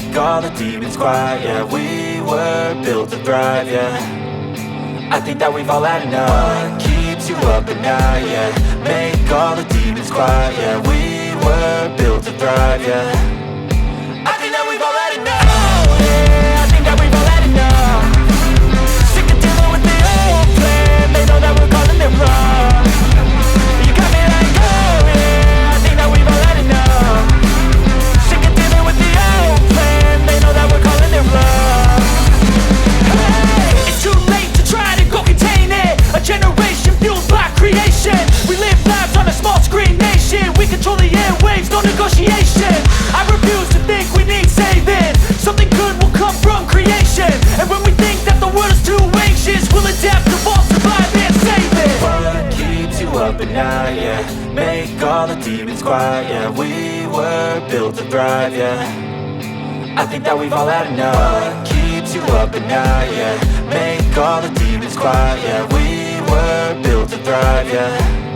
make all the demons quiet. Yeah, we were built to thrive, yeah. I think that we've all had enough. What keeps you up at night, yeah. Make all the demons quiet, yeah. We were built to thrive, yeah. I think that we've all had enough. Yeah, I think that we've all had enough. Sick of dealing with the old plan. They know that we're calling it wrong. You got me like, oh yeah, I think that we've all had enough. Sick of dealing with the old plan. They know that we're calling it wrong. Hey, it's too late to try to go contain it. A generation fueled by creation. We live lives on a small screen nation. We control the airwaves, no negotiation. I refuse to think we need saving. Something good will come from creation. And when we think that the world is too anxious, we'll adapt, evolve, survive and save it. What keeps you up at night, yeah. Make all the demons quiet, yeah. We were built to thrive, yeah. I think that we've all had enough. What keeps you up at night, yeah. Make all the demons quiet, yeah. We were built to thrive, yeah.